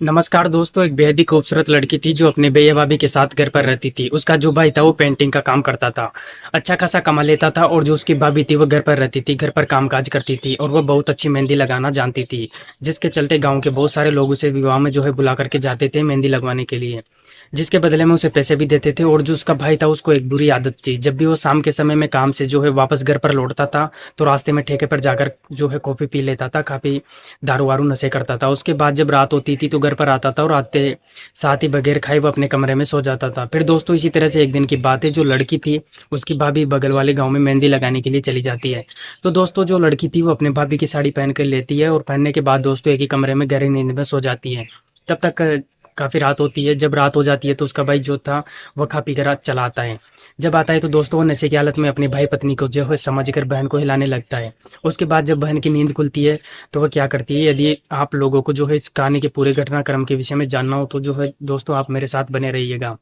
नमस्कार दोस्तों। एक बेहद ही खूबसूरत लड़की थी जो अपने भैया भाभी के साथ घर पर रहती थी। उसका जो भाई था वो पेंटिंग का काम करता था, अच्छा खासा कमा लेता था। और जो उसकी भाभी थी वो घर पर रहती थी, घर पर कामकाज करती थी और वो बहुत अच्छी मेहंदी लगाना जानती थी। जिसके चलते गांव के बहुत सारे लोग उसे विवाह में जो है बुला करके जाते थे मेहंदी लगवाने के लिए, जिसके बदले में उसे पैसे भी देते थे। और जो उसका भाई था उसको एक बुरी आदत थी, जब भी वो शाम के समय में काम से जो है वापस घर पर लौटता था तो रास्ते में ठेके पर जाकर जो है कॉफी पी लेता था, काफी दारू वारू नशे करता था। उसके बाद जब रात होती थी तो घर पर आता था और आते साथ ही बगैर खाए वो अपने कमरे में सो जाता था। फिर दोस्तों इसी तरह से एक दिन की बात है, जो लड़की थी उसकी भाभी बगल वाले गांव में मेहंदी लगाने के लिए चली जाती है। तो दोस्तों जो लड़की थी वो अपने भाभी की साड़ी पहन कर लेती है और पहनने के बाद दोस्तों एक ही कमरे में गहरी नींद में सो जाती है। तब तक काफी रात होती है। जब रात हो जाती है तो उसका भाई जो था वह खा पी कर चला आता है। जब आता है तो दोस्तों वो नशे की हालत में अपनी भाई पत्नी को जो है समझ कर बहन को हिलाने लगता है। उसके बाद जब बहन की नींद खुलती है तो वह क्या करती है, यदि आप लोगों को जो है इस कहानी के पूरे घटनाक्रम के विषय में जानना हो तो जो है दोस्तों आप मेरे साथ बने रहिएगा।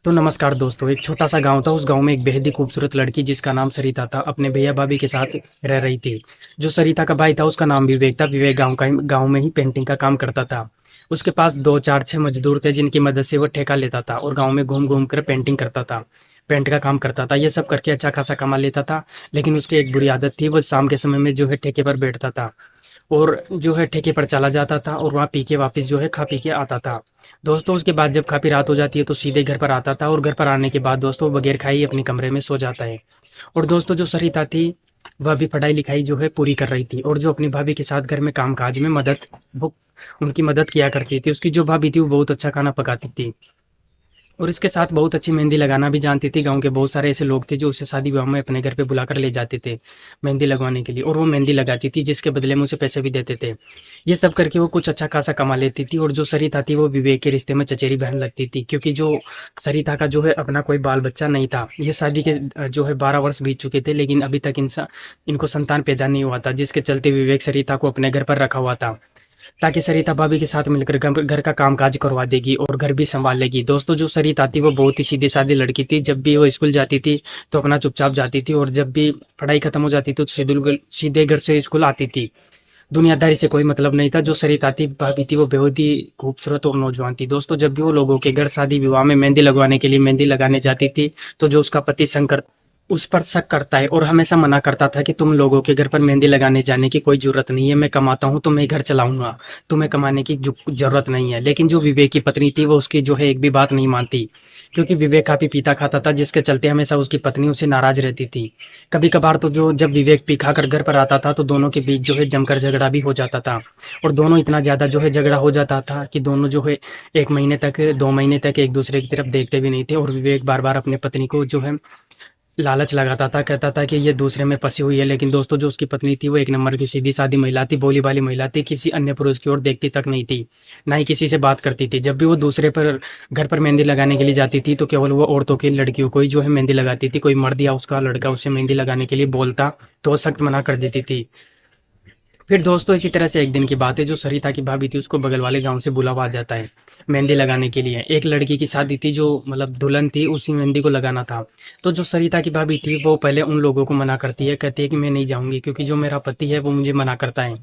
तो नमस्कार दोस्तों, एक छोटा सा गांव था। उस गांव में एक बेहद ही खूबसूरत लड़की जिसका नाम सरिता था अपने भैया भाभी के साथ रह रही थी। जो सरिता का भाई था उसका नाम विवेक था। विवेक गांव में ही पेंटिंग का काम करता था। उसके पास दो चार छह मजदूर थे जिनकी मदद से वो ठेका लेता था और गांव में घूम घूम कर पेंटिंग करता था, पेंट का काम करता था। ये सब करके अच्छा खासा कमा लेता था। लेकिन उसकी एक बुरी आदत थी, वो शाम के समय में जो है ठेके पर बैठता था और जो है ठेके पर चला जाता था और वहाँ पी के वापस जो है खा पी के आता था। दोस्तों उसके बाद जब काफ़ी रात हो जाती है तो सीधे घर पर आता था और घर पर आने के बाद दोस्तों बगैर खाए ही अपने कमरे में सो जाता है। और दोस्तों जो सरिता थी वह भी पढ़ाई लिखाई जो है पूरी कर रही थी और जो अपनी भाभी के साथ घर में काम काज में मदद वो उनकी मदद किया करती थी। उसकी जो भाभी थी वो बहुत अच्छा खाना पकाती थी और इसके साथ बहुत अच्छी मेहंदी लगाना भी जानती थी। गांव के बहुत सारे ऐसे लोग थे जो उसे शादी विवाह में अपने घर पे बुलाकर ले जाते थे मेहंदी लगवाने के लिए, और वो मेहंदी लगाती थी जिसके बदले में उसे पैसे भी देते थे। ये सब करके वो कुछ अच्छा खासा कमा लेती थी। और जो सरिता थी वो विवेक के रिश्ते में चचेरी बहन लगती थी, क्योंकि जो सरिता का जो है अपना कोई बाल बच्चा नहीं था। ये शादी के जो है 12 वर्ष बीत चुके थे लेकिन अभी तक इनको संतान पैदा नहीं हुआ था, जिसके चलते विवेक सरिता को अपने घर पर रखा हुआ था ताकि सरिता भाभी के साथ मिलकर घर का काम-काज करवा देगी और घर भी सँभाल लेगी। दोस्तों जो सरिता थी वो बहुत ही सीधी-सादी लड़की थी। जब भी वो स्कूल जाती थी तो अपना चुपचाप जाती थी और जब भी पढ़ाई खत्म हो जाती थी तो सीधे घर से स्कूल आती थी। दुनियादारी से कोई मतलब नहीं था। जो सरिता थी भाभी थी वो बेहद ही खूबसूरत और नौजवान थी। दोस्तों जब भी वो लोगों के घर शादी विवाह में मेहंदी लगवाने के लिए मेहंदी लगाने जाती थी तो जो उसका पति शंकर उस पर शक करता है और हमेशा मना करता था कि तुम लोगों के घर पर मेहंदी लगाने जाने की कोई ज़रूरत नहीं है, मैं कमाता हूँ तो मैं घर चलाऊँगा, तुम्हें कमाने की ज़रूरत नहीं है। लेकिन जो विवेक की पत्नी थी वो उसकी जो है एक भी बात नहीं मानती, क्योंकि विवेक काफ़ी पीता खाता था जिसके चलते हमेशा उसकी पत्नी उससे नाराज़ रहती थी। कभी-कभार तो जो जब विवेक पी खाकर घर पर आता था तो दोनों के बीच जो है जमकर झगड़ा भी हो जाता था और दोनों इतना ज़्यादा जो है झगड़ा हो जाता था कि दोनों जो है 1 महीने तक 2 महीने तक एक दूसरे की तरफ देखते भी नहीं थे। और विवेक बार-बार अपनी पत्नी को जो है लालच लगाता था, कहता था कि ये दूसरे में फँसी हुई है। लेकिन दोस्तों जो उसकी पत्नी थी वो एक नंबर की सीधी-सादी महिला थी, भोली-भाली महिला थी, किसी अन्य पुरुष की ओर देखती तक नहीं थी, ना ही किसी से बात करती थी। जब भी वो दूसरे पर घर पर मेहंदी लगाने के लिए जाती थी तो केवल वो औरतों की लड़कियों को ही जो है मेहंदी लगाती थी। कोई मर्द या उसका लड़का उसे मेहंदी लगाने के लिए बोलता तो वो सख्त मना कर देती थी। फिर दोस्तों इसी तरह से एक दिन की बात है, जो सरिता की भाभी थी उसको बगल वाले गाँव से बुलावा आ जाता है मेहंदी लगाने के लिए। एक लड़की की शादी थी जो मतलब दुल्हन थी, उसी मेहंदी को लगाना था। तो जो सरिता की भाभी थी वो पहले उन लोगों को मना करती है, कहती है कि मैं नहीं जाऊँगी क्योंकि जो मेरा पति है वो मुझे मना करता है।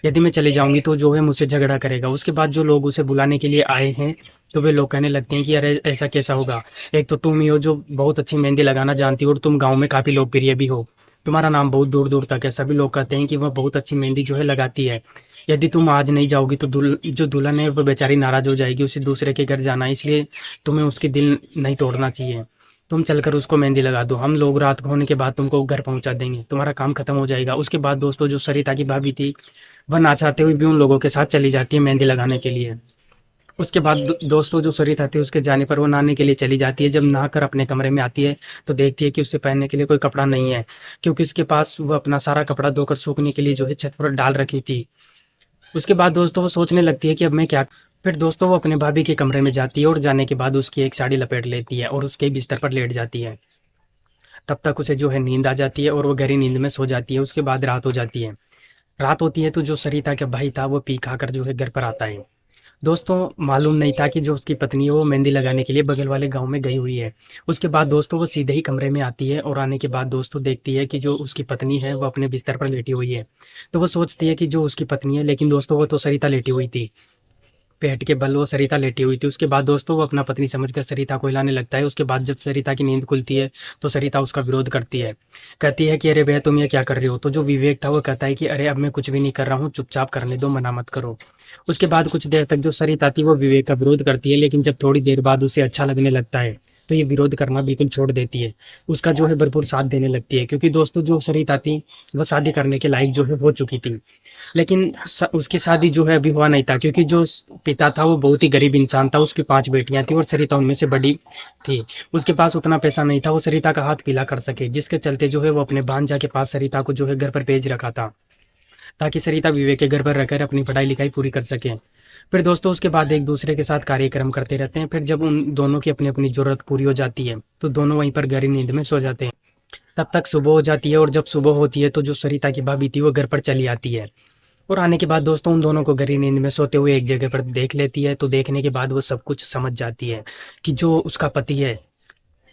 यदि मैं चली जाऊँगी तो जो है मुझसे झगड़ा करेगा। उसके बाद जो लोग उसे बुलाने के लिए आए हैं तो वे लोग कहने लगते हैं कि अरे ऐसा कैसा होगा, एक तो तुम ही हो जो बहुत अच्छी मेहंदी लगाना जानती हो और तुम गाँव में काफ़ी लोकप्रिय भी हो, तुम्हारा नाम बहुत दूर-दूर तक है। सभी लोग कहते हैं कि वह बहुत अच्छी मेहंदी जो है लगाती है। यदि तुम आज नहीं जाओगी तो जो दुल्हन है वो बेचारी नाराज़ हो जाएगी, उसे दूसरे के घर जाना है, इसलिए तुम्हें उसकी दिल नहीं तोड़ना चाहिए। तुम चलकर उसको मेहंदी लगा दो, हम लोग रात को होने के बाद तुमको घर पहुँचा देंगे, तुम्हारा काम खत्म हो जाएगा। उसके बाद दोस्तों जो सरिता की भाभी थी, वह ना चाहते हुए भी उन लोगों के साथ चली जाती है मेहंदी लगाने के लिए। उसके बाद दोस्तों जो सरिता थी उसके जाने पर वो नहाने के लिए चली जाती है। जब नहाकर अपने कमरे में आती है तो देखती है कि उसे पहनने के लिए कोई कपड़ा नहीं है, क्योंकि उसके पास वो अपना सारा कपड़ा धोकर सूखने के लिए जो है छत पर डाल रखी थी। उसके बाद दोस्तों वो सोचने लगती है कि अब मैं क्या। फिर दोस्तों वो अपने भाभी के कमरे में जाती है और जाने के बाद उसकी एक साड़ी लपेट लेती है और उसके बिस्तर पर लेट जाती है। तब तक उसे जो है नींद आ जाती है और वो गहरी नींद में सो जाती है। उसके बाद रात हो जाती है। रात होती है तो जो सरिता का भाई था वो पी खाकर जो है घर पर आता है। दोस्तों मालूम नहीं था कि जो उसकी पत्नी है वो मेहंदी लगाने के लिए बगल वाले गांव में गई हुई है। उसके बाद दोस्तों वो सीधे ही कमरे में आती है और आने के बाद दोस्तों देखती है कि जो उसकी पत्नी है वो अपने बिस्तर पर लेटी हुई है। तो वो सोचती है कि जो उसकी पत्नी है, लेकिन दोस्तों वो तो सरिता लेटी हुई थी। पेट के बल वो सरिता लेटी हुई थी। उसके बाद दोस्तों वो अपना पत्नी समझकर सरिता को हिलाने लगता है। उसके बाद जब सरिता की नींद खुलती है तो सरिता उसका विरोध करती है, कहती है कि अरे भैया तुम ये क्या कर रही हो। तो जो विवेक था वो कहता है कि अरे अब मैं कुछ भी नहीं कर रहा हूँ, चुपचाप करने दो, मना मत करो। उसके बाद कुछ देर तक जो सरिता थी वो विवेक का विरोध करती है, लेकिन जब थोड़ी देर बाद उसे अच्छा लगने लगता है तो ये विरोध करना बिल्कुल छोड़ देती है। उसका जो है भरपूर साथ देने लगती है, क्योंकि दोस्तों जो सरिता थी वो शादी करने के लायक जो है हो चुकी थी। लेकिन उसकी शादी जो है अभी हुआ नहीं था, क्योंकि जो पिता था वो बहुत ही गरीब इंसान था। उसकी 5 बेटियां थी और सरिता उनमें से बड़ी थी। उसके पास उतना पैसा नहीं था वो सरिता का हाथ पीला कर सके, जिसके चलते जो है वो अपने भांजा के पास सरिता को जो है घर पर भेज रखा था, ताकि सरिता विवेक के घर पर रहकर अपनी पढ़ाई लिखाई पूरी कर सके। फिर दोस्तों उसके बाद एक दूसरे के साथ कार्यक्रम करते रहते हैं। फिर जब उन दोनों की अपनी अपनी जरूरत पूरी हो जाती है तो दोनों वहीं पर गहरी नींद में सो जाते हैं। तब तक सुबह हो जाती है, और जब सुबह होती है तो जो सरिता की भाभी थी वो घर पर चली आती है। और आने के बाद दोस्तों उन दोनों को गहरी नींद में सोते हुए एक जगह पर देख लेती है। तो देखने के बाद वो सब कुछ समझ जाती है कि जो उसका पति है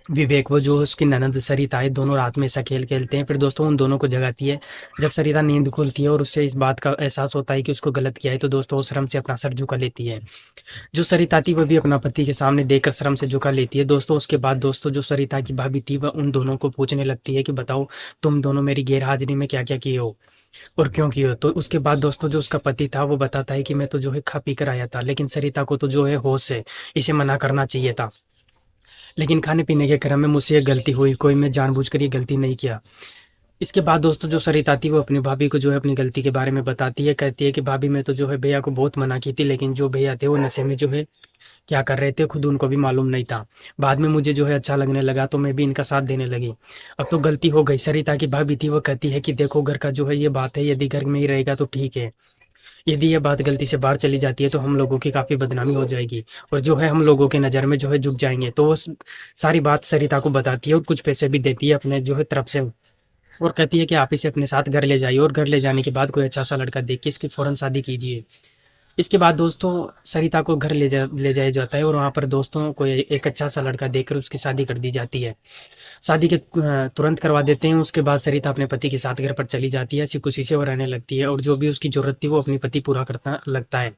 विवेक, वो जो उसकी ननद सरिता है, दोनों रात में ऐसा खेल खेलते हैं। फिर दोस्तों उन दोनों को जगाती है। जब सरिता नींद खुलती है और उससे इस बात का एहसास होता है कि उसको गलत किया है, तो दोस्तों वो शर्म से अपना सर झुका लेती है। जो सरिता थी वह भी अपना पति के सामने देखकर शर्म से झुका लेती है। दोस्तों उसके बाद दोस्तों जो सरिता की भाभी थी वह उन दोनों को पूछने लगती है कि बताओ तुम दोनों मेरी गैर हाजिरी में क्या क्या किए हो और क्यों किए हो। तो उसके बाद दोस्तों जो उसका पति था वो बताता है कि मैं तो जो है खा पी कर आया था, लेकिन सरिता को तो जो है होश है, इसे मना करना चाहिए था, लेकिन खाने पीने के क्रम में मुझसे ये गलती हुई, कोई मैं जानबूझकर ये गलती नहीं किया। इसके बाद दोस्तों जो सरिता थी वो अपनी भाभी को जो है अपनी गलती के बारे में बताती है, कहती है कि भाभी मैं तो जो है भैया को बहुत मना की थी, लेकिन जो भैया थे वो नशे में जो है क्या कर रहे थे खुद उनको भी मालूम नहीं था। बाद में मुझे जो है अच्छा लगने लगा तो मैं भी इनका साथ देने लगी। अब तो गलती हो गई। सरिता की भाभी थी वो कहती है कि देखो घर का जो है ये बात है, यदि घर में ही रहेगा तो ठीक है, यदि ये बात गलती से बाहर चली जाती है तो हम लोगों की काफ़ी बदनामी हो जाएगी और जो है हम लोगों के नज़र में जो है झुक जाएंगे। तो वो सारी बात सरिता को बताती है और कुछ पैसे भी देती है अपने जो है तरफ से, और कहती है कि आप इसे अपने साथ घर ले जाइए और घर ले जाने के बाद कोई अच्छा सा लड़का देख के इसकी फ़ौरन शादी कीजिए। इसके बाद दोस्तों सरिता को घर ले जाया जाता है और वहाँ पर दोस्तों को एक अच्छा सा लड़का देखकर उसकी शादी कर दी जाती है। शादी के तुरंत करवा देते हैं। उसके बाद सरिता अपने पति के साथ घर पर चली जाती है, ऐसी खुशी से वो रहने लगती है और जो भी उसकी ज़रूरत थी वो अपनी पति पूरा करता लगता है।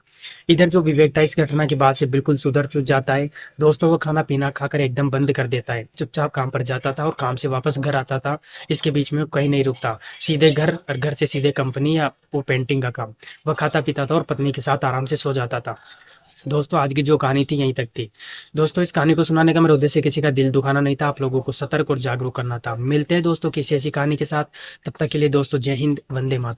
इधर जो विवेक था इस घटना के बाद से बिल्कुल सुधर चुक जाता है। दोस्तों वो खाना पीना खाकर एकदम बंद कर देता है, चुपचाप काम पर जाता था और काम से वापस घर आता था। इसके बीच में वो कहीं नहीं रुकता, सीधे घर और घर से सीधे कंपनी या वो पेंटिंग का काम। वह खाता पीता था और पत्नी के साथ आराम से सो जाता था। दोस्तों आज की जो कहानी थी यहीं तक थी। दोस्तों इस कहानी को सुनाने का मेरा उद्देश्य किसी का दिल दुखाना नहीं था, आप लोगों को सतर्क और जागरूक करना था। मिलते हैं दोस्तों किसी ऐसी कहानी के साथ, तब तक के लिए दोस्तों जय हिंद, वंदे मातरम।